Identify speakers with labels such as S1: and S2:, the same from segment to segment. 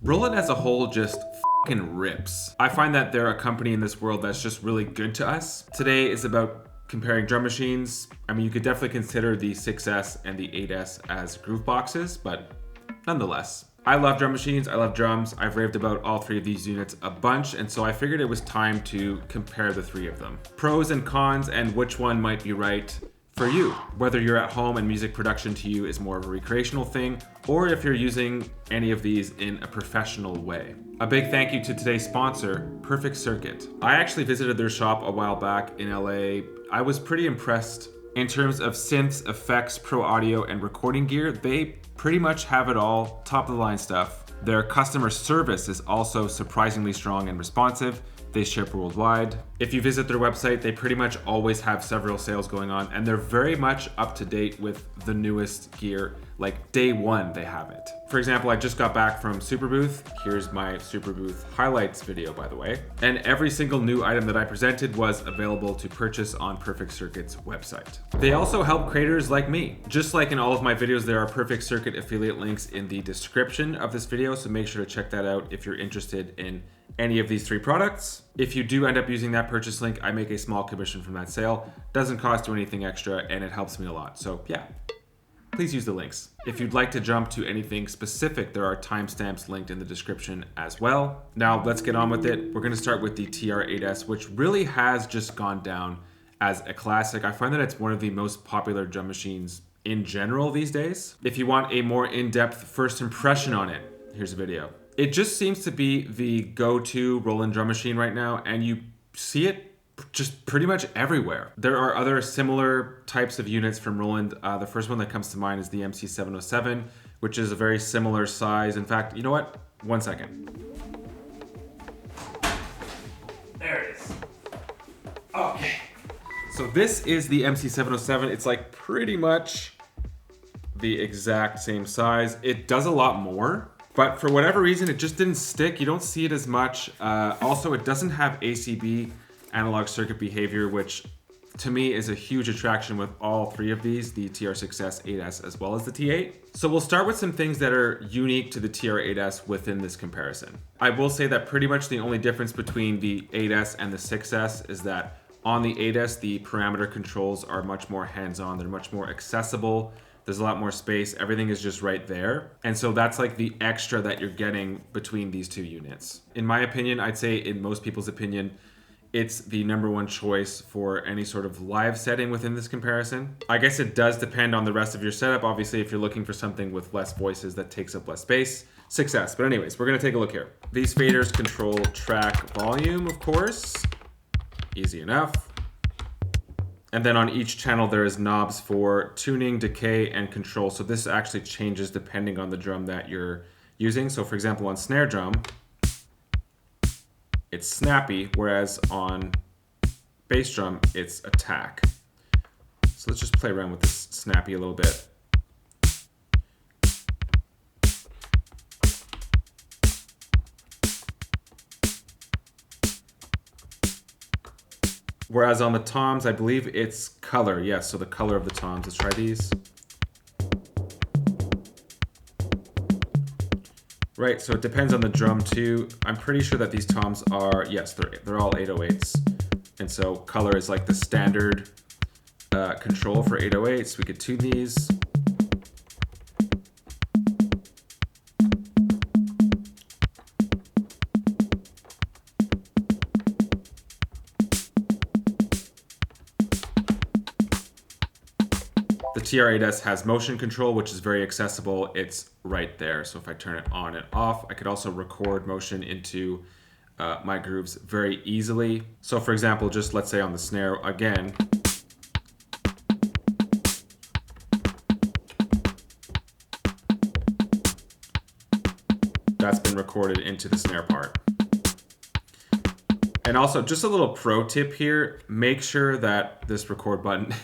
S1: Roland as a whole just fucking rips. I find that they're a company in this world that's just really good to us. Today is about comparing drum machines. I mean, you could definitely consider the 6S and the 8S as groove boxes, but nonetheless. I love drum machines, I love drums. I've raved about all three of these units a bunch, and so I figured it was time to compare the three of them. Pros and cons, and which one might be right for you. Whether you're at home and music production to you is more of a recreational thing, or if you're using any of these in a professional way. A big thank you to today's sponsor, Perfect Circuit. I actually visited their shop a while back in LA. I was pretty impressed. In terms of synths, effects, pro audio, and recording gear, they pretty much have it all, top of the line stuff. Their customer service is also surprisingly strong and responsive. They ship worldwide. If you visit their website, they pretty much always have several sales going on, and they're very much up to date with the newest gear. Like day one, they have it. For example, I just got back from Superbooth. Here's my Superbooth highlights video, by the way. And every single new item that I presented was available to purchase on Perfect Circuit's website. They also help creators like me. Just like in all of my videos, there are Perfect Circuit affiliate links in the description of this video, so make sure to check that out if you're interested in any of these three products. If you do end up using that purchase link, I make a small commission from that sale. Doesn't cost you anything extra, and it helps me a lot. So yeah, please use the links. If you'd like to jump to anything specific, there are timestamps linked in the description as well. Now let's get on with it. We're gonna start with the TR-8S, which really has just gone down as a classic. I find that it's one of the most popular drum machines in general these days. If you want a more in-depth first impression on it, here's a video. It just seems to be the go-to Roland drum machine right now, and you see it just pretty much everywhere. There are other similar types of units from Roland. The first one that comes to mind is the MC707, which is a very similar size. In fact, you know what? 1 second. There it is. Okay. So this is the MC707. It's like pretty much the exact same size. It does a lot more. But for whatever reason, it just didn't stick. You don't see it as much. Also, it doesn't have ACB, analog circuit behavior, which to me is a huge attraction with all three of these, the TR-6S, 8S, as well as the T-8. So we'll start with some things that are unique to the TR-8S within this comparison. I will say that pretty much the only difference between the 8S and the 6S is that on the 8S, the parameter controls are much more hands-on. They're much more accessible. There's a lot more space. Everything is just right there. And so that's like the extra that you're getting between these two units. In my opinion, I'd say in most people's opinion, it's the number one choice for any sort of live setting within this comparison. I guess it does depend on the rest of your setup. Obviously, if you're looking for something with less voices that takes up less space, 6S. But anyways, we're gonna take a look here. These faders control track volume, of course. Easy enough. And then on each channel, there is knobs for tuning, decay, and control. So this actually changes depending on the drum that you're using. So for example, on snare drum, it's snappy, whereas on bass drum, it's attack. So let's just play around with this snappy a little bit. Whereas on the toms, I believe it's color. Yes, so the color of the toms. Let's try these. Right, so it depends on the drum too. I'm pretty sure that these toms are, yes, they're all 808s. And so color is like the standard control for 808s. We could tune these. The TR-8S has motion control, which is very accessible. It's right there. So if I turn it on and off, I could also record motion into my grooves very easily. So for example, just let's say on the snare again, that's been recorded into the snare part. And also just a little pro tip here, make sure that this record button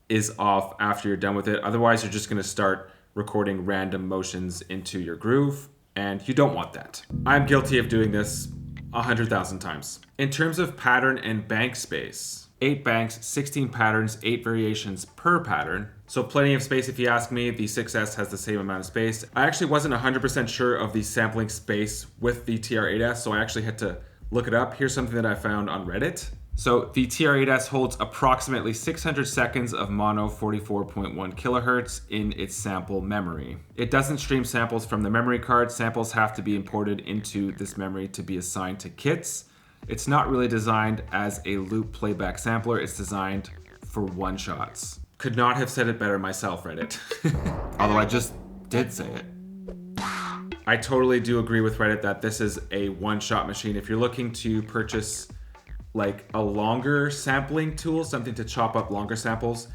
S1: is off after you're done with it. Otherwise, you're just gonna start recording random motions into your groove, and you don't want that. I'm guilty of doing this 100,000 times. In terms of pattern and bank space, 8 banks, 16 patterns, 8 variations per pattern. So plenty of space if you ask me. The 6S has the same amount of space. I actually wasn't 100% sure of the sampling space with the TR-8S, so I actually had to look it up. Here's something that I found on Reddit. So the TR-8S holds approximately 600 seconds of mono 44.1 kilohertz in its sample memory. It doesn't stream samples from the memory card. Samples have to be imported into this memory to be assigned to kits. It's not really designed as a loop playback sampler. It's designed for one-shots. Could not have said it better myself, Reddit. Although I just did say it. I totally do agree with Reddit that this is a one-shot machine. If you're looking to purchase like a longer sampling tool, something to chop up longer samples,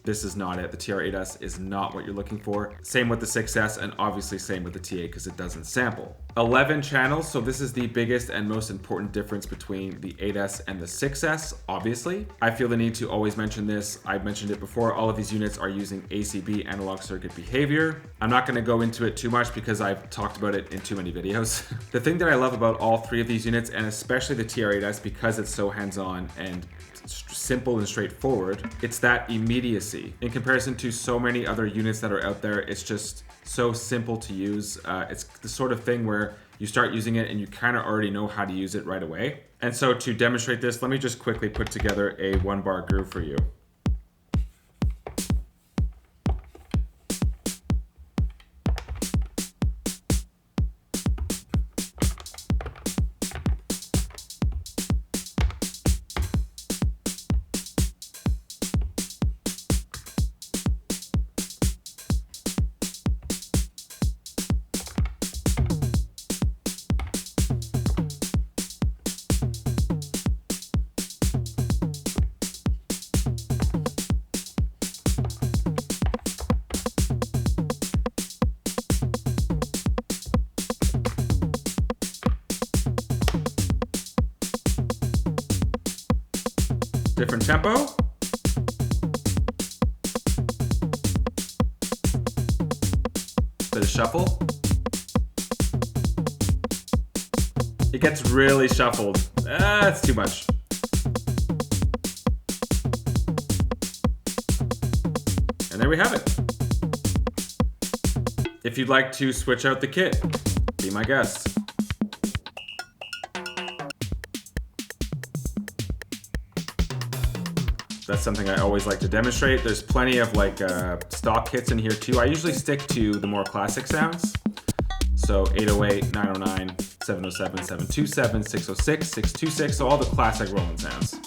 S1: this is not it. The TR-8S is not what you're looking for. Same with the 6S, and obviously same with the T-8 because it doesn't sample. 11 channels, so this is the biggest and most important difference between the 8S and the 6S, obviously. I feel the need to always mention this. I've mentioned it before. All of these units are using ACB, analog circuit behavior. I'm not going to go into it too much because I've talked about it in too many videos. The thing that I love about all three of these units, and especially the TR-8S because it's so hands-on and simple and straightforward, it's that immediacy. In comparison to so many other units that are out there, it's just so simple to use. It's the sort of thing where you start using it and you kind of already know how to use it right away. And so to demonstrate this, let me just quickly put together a 1-bar groove for you. Different tempo. Bit of shuffle. It gets really shuffled. That's too much. And there we have it. If you'd like to switch out the kit, be my guest. That's something I always like to demonstrate. There's plenty of like stock kits in here too. I usually stick to the more classic sounds. So 808, 909, 707, 727, 606, 626, so all the classic Roland sounds.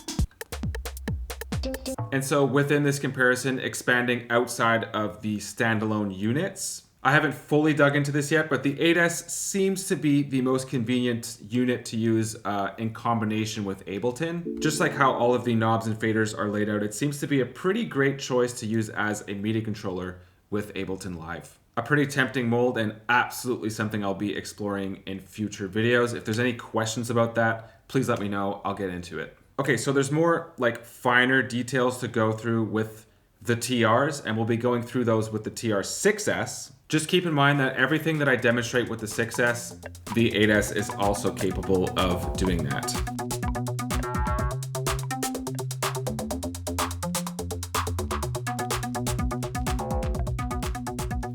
S1: And so within this comparison, expanding outside of the standalone units, I haven't fully dug into this yet, but the 8S seems to be the most convenient unit to use in combination with Ableton. Just like how all of the knobs and faders are laid out, it seems to be a pretty great choice to use as a MIDI controller with Ableton Live. A pretty tempting mold and absolutely something I'll be exploring in future videos. If there's any questions about that, please let me know. I'll get into it. Okay, so there's more like finer details to go through with the TRs, and we'll be going through those with the TR-6S. Just keep in mind that everything that I demonstrate with the 6S, the 8S is also capable of doing that.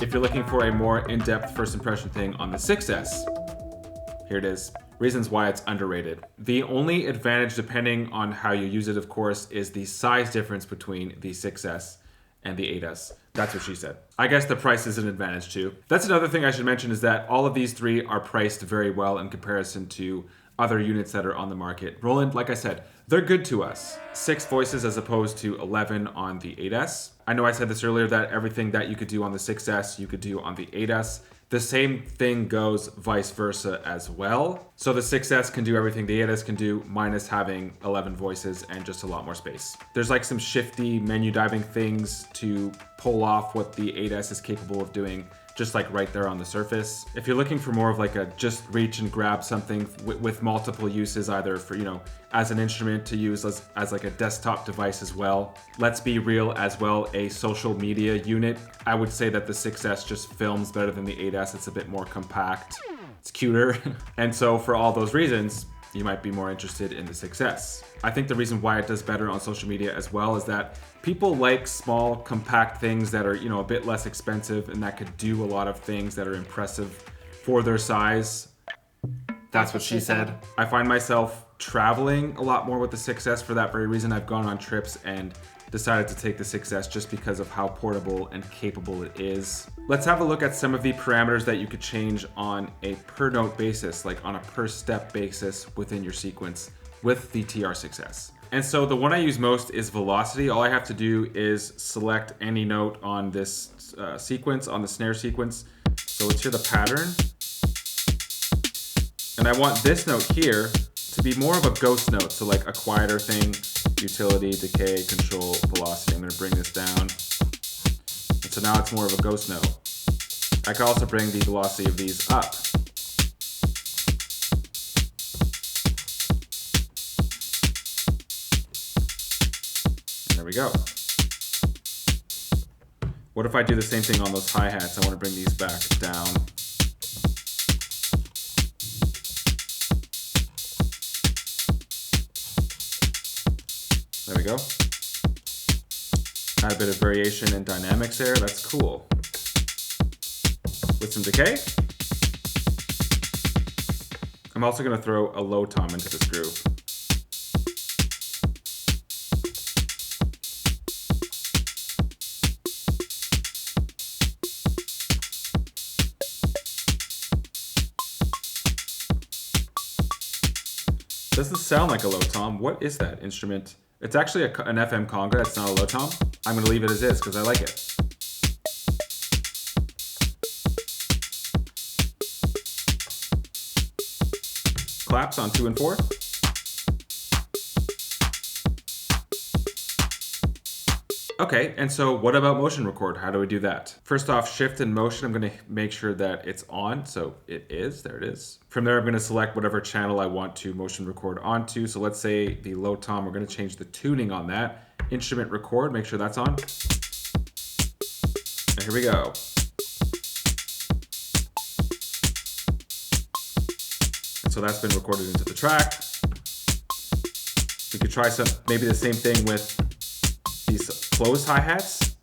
S1: If you're looking for a more in-depth first impression thing on the 6S, here it is. Reasons why it's underrated. The only advantage, depending on how you use it, of course, is the size difference between the 6S and the 8S. That's what she said. I guess the price is an advantage too. That's another thing I should mention, is that all of these three are priced very well in comparison to other units that are on the market. Roland, like I said, they're good to us. 6 voices as opposed to 11 on the 8S. I know I said this earlier that everything that you could do on the 6S, you could do on the 8S. The same thing goes vice versa as well. So the 6S can do everything the 8S can do, minus having 11 voices and just a lot more space. There's like some shifty menu diving things to pull off what the 8S is capable of doing, just like right there on the surface. If you're looking for more of like a just reach and grab something with multiple uses, either for, you know, as an instrument to use as like a desktop device as well. Let's be real as well, a social media unit. I would say that the 6S just films better than the 8S. It's a bit more compact. It's cuter. And so for all those reasons, you might be more interested in the 6S. I think the reason why it does better on social media as well is that people like small, compact things that are, a bit less expensive and that could do a lot of things that are impressive for their size. That's what she said. I find myself traveling a lot more with the 6S for that very reason. I've gone on trips and decided to take the 6S just because of how portable and capable it is. Let's have a look at some of the parameters that you could change on a per note basis, like on a per step basis within your sequence with the TR-6S. And so the one I use most is velocity. All I have to do is select any note on this sequence, on the snare sequence. So let's hear the pattern. And I want this note here to be more of a ghost note, so like a quieter thing, utility, decay, control, velocity. I'm gonna bring this down. And so now it's more of a ghost note. I can also bring the velocity of these up. And there we go. What if I do the same thing on those hi-hats? I wanna bring these back down. There we go. Add a bit of variation and dynamics there. That's cool. With some decay. I'm also going to throw a low tom into this groove. Doesn't sound like a low tom. What is that instrument? It's actually an FM conga. It's not a low tom. I'm going to leave it as is because I like it. Claps on 2 and 4. Okay, and so what about motion record? How do we do that? First off, shift and motion, I'm gonna make sure that it's on, so it is, there it is. From there, I'm gonna select whatever channel I want to motion record onto. So let's say the low tom, we're gonna change the tuning on that. Instrument record, make sure that's on. And here we go. And so that's been recorded into the track. We could try maybe the same thing with these closed hi-hats.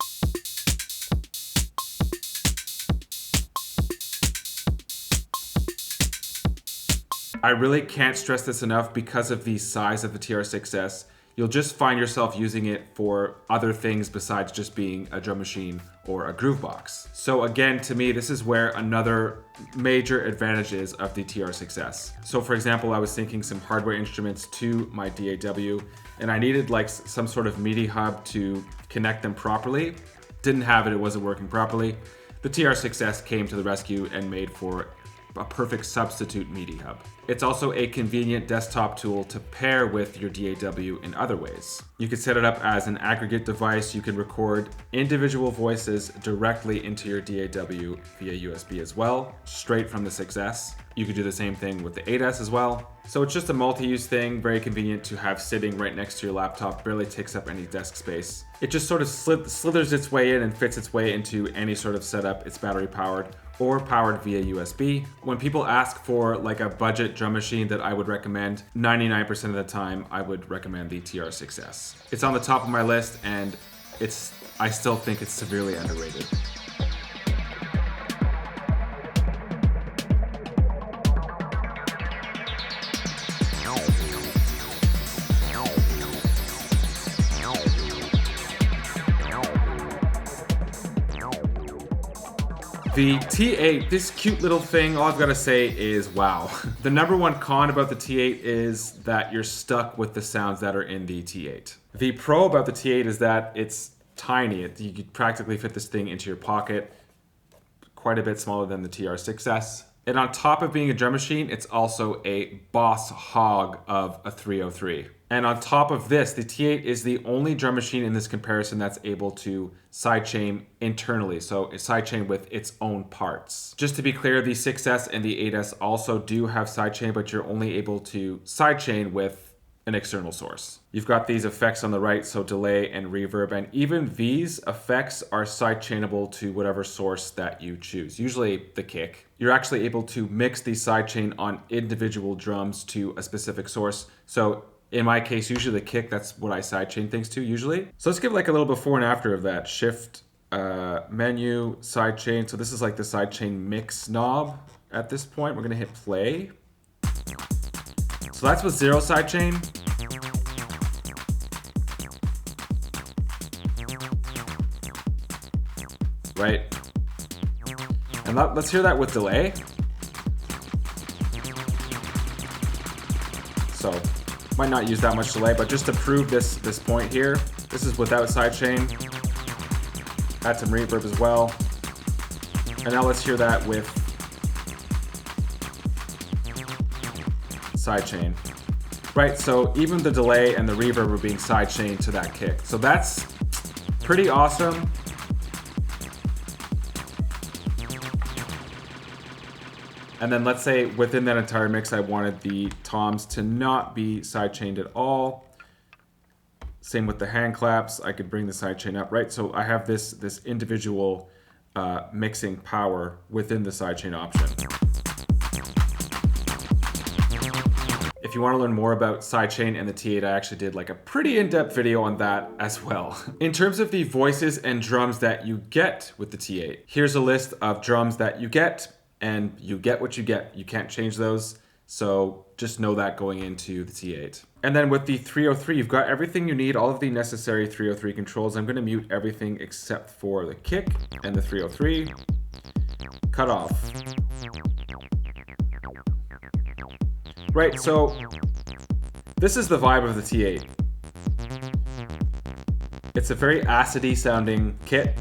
S1: I really can't stress this enough because of the size of the TR-6S. You'll just find yourself using it for other things besides just being a drum machine or a groove box. So again, to me, this is where another major advantage is of the TR-6S. So for example, I was syncing some hardware instruments to my DAW and I needed like some sort of MIDI hub to connect them properly. Didn't have it, it wasn't working properly. The TR-6S came to the rescue and made for a perfect substitute MIDI hub. It's also a convenient desktop tool to pair with your DAW in other ways. You can set it up as an aggregate device. You can record individual voices directly into your DAW via USB as well, straight from the 6S. You could do the same thing with the 8S as well. So it's just a multi-use thing, very convenient to have sitting right next to your laptop, barely takes up any desk space. It just sort of slithers its way in and fits its way into any sort of setup. It's battery powered or powered via USB. When people ask for like a budget drum machine that I would recommend, 99% of the time I would recommend the TR-6S. It's on the top of my list and I still think it's severely underrated. The T-8, this cute little thing, all I've got to say is wow. The number one con about the T-8 is that you're stuck with the sounds that are in the T-8. The pro about the T-8 is that it's tiny. You could practically fit this thing into your pocket, quite a bit smaller than the TR-6S. And on top of being a drum machine, it's also a boss hog of a 303. And on top of this, the T-8 is the only drum machine in this comparison that's able to sidechain internally, so sidechain with its own parts. Just to be clear, the 6S and the 8S also do have sidechain, but you're only able to sidechain with an external source. You've got these effects on the right, so delay and reverb, and even these effects are sidechainable to whatever source that you choose, usually the kick. You're actually able to mix these sidechain on individual drums to a specific source. So in my case, usually the kick, that's what I sidechain things to usually. So let's give like a little before and after of that. Shift, menu, sidechain. So this is like the sidechain mix knob at this point. We're gonna hit play. So that's with 0 sidechain. Right? And let's hear that with delay. So, might not use that much delay, but just to prove this point here, this is without sidechain. Add some reverb as well. And now let's hear that with sidechain. Right, so even the delay and the reverb are being sidechained to that kick. So that's pretty awesome. And then let's say within that entire mix, I wanted the toms to not be sidechained at all. Same with the hand claps. I could bring the sidechain up, right? So I have this individual mixing power within the sidechain option. If you want to learn more about sidechain and the T8, I actually did like a pretty in-depth video on that as well. In terms of the voices and drums that you get with the T8, here's a list of drums that you get, and you get what you get. You can't change those. So just know that going into the T8. And then with the 303, you've got everything you need, all of the necessary 303 controls. I'm gonna mute everything except for the kick and the 303. Cut off. Right, so this is the vibe of the T8. It's a very acidy sounding kit.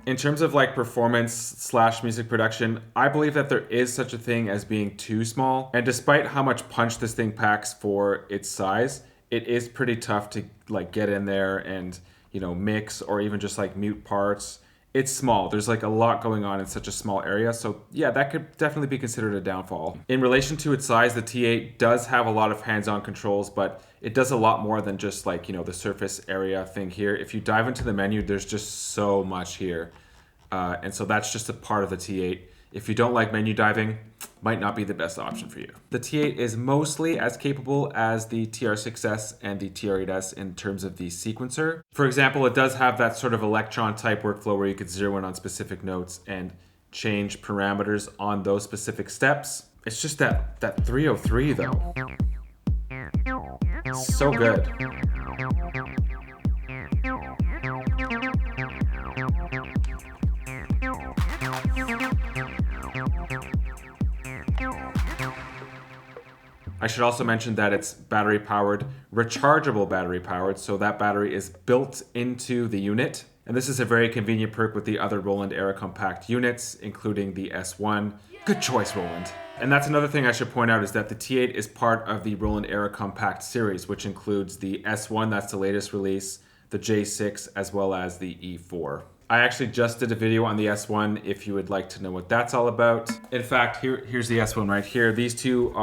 S1: In terms of like performance / music production, I believe that there is such a thing as being too small. And despite how much punch this thing packs for its size, it is pretty tough to like get in there and, you know, mix or even just like mute parts. It's small. There's like a lot going on in such a small area. So yeah, that could definitely be considered a downfall. In relation to its size, the T8 does have a lot of hands-on controls, but it does a lot more than just like, you know, the surface area thing here. If you dive into the menu, there's just so much here. And so that's just a part of the T8. If you don't like menu diving, might not be the best option for you. The T8 is mostly as capable as the TR-6S and the TR-8S in terms of the sequencer. For example, it does have that sort of electron type workflow where you could zero in on specific notes and change parameters on those specific steps. It's just that 303 though. So good. I should also mention that it's battery powered, rechargeable battery powered, so that battery is built into the unit. And this is a very convenient perk with the other Roland Era Compact units, including the S1. Good choice, Roland. And that's another thing I should point out is that the T8 is part of the Roland Era Compact series, which includes the S1, that's the latest release, the J6, as well as the E4. I actually just did a video on the S1 if you would like to know what that's all about. In fact, here's the S1 right here. These two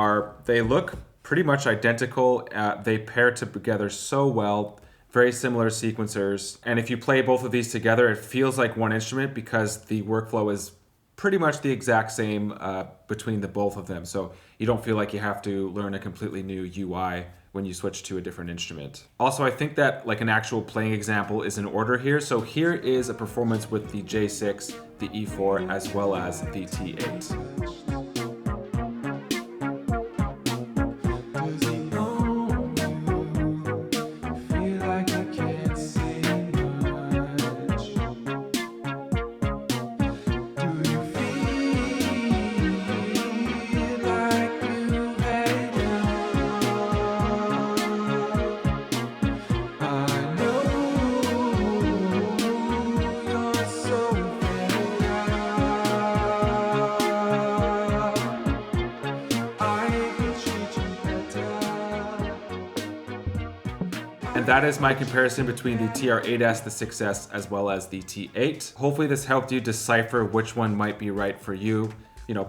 S1: they look pretty much identical. They pair together so well, very similar sequencers. And if you play both of these together, it feels like one instrument because the workflow is pretty much the exact same between the both of them. So you don't feel like you have to learn a completely new UI when you switch to a different instrument. Also, I think that like an actual playing example is in order here. So here is a performance with the J6, the E4, as well as the T8. And that is my comparison between the TR-8S, the 6S, as well as the T-8. Hopefully this helped you decipher which one might be right for you,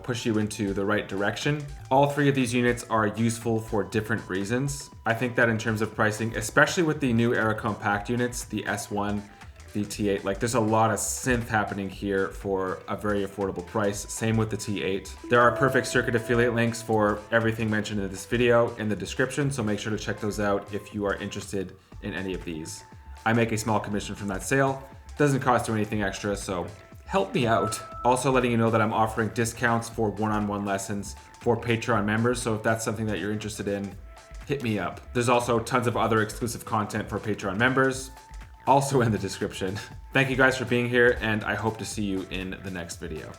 S1: push you into the right direction. All three of these units are useful for different reasons. I think that in terms of pricing, especially with the new era compact units, the S1, the T8, like there's a lot of synth happening here for a very affordable price. Same with the T8. There are perfect circuit affiliate links for everything mentioned in this video in the description, so make sure to check those out if you are interested in any of these. I make a small commission from that sale. Doesn't cost you anything extra, so help me out. Also letting you know that I'm offering discounts for one-on-one lessons for Patreon members, so if that's something that you're interested in, hit me up. There's also tons of other exclusive content for Patreon members, also in the description. Thank you guys for being here, and I hope to see you in the next video.